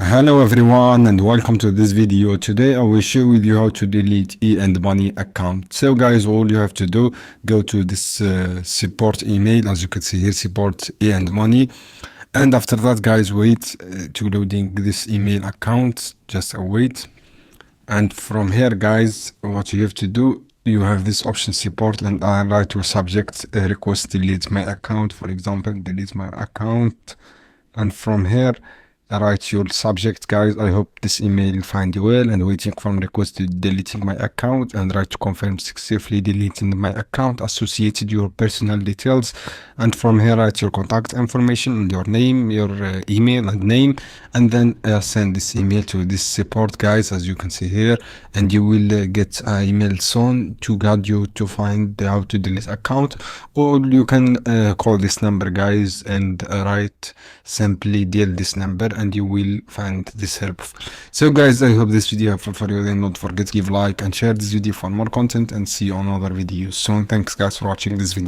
Hello everyone and welcome to this video. Today I will share with you how to delete e&money account. So guys, all you have to do, go to this support email, as you can see here, support e&money, and after that guys, wait to loading this email account. Just wait, and from here guys, what you have to do, you have this option support, and I write your subject request delete my account, for example, delete my account. And from here, write your subject, guys. I hope this email find you well, and waiting from request to deleting my account, and write to confirm successfully deleting my account, associated your personal details, and from here write your contact information and your name, your email and name, and then send this email to this support, guys, as you can see here, and you will get an email soon to guide you to find how to delete account. Or you can call this number, guys, and write simply dial this number, and you will find this helpful. So guys, I hope this video helpful for you. Then don't forget to give like and share this video for more content, and see you on other videos soon. Thanks guys for watching this video.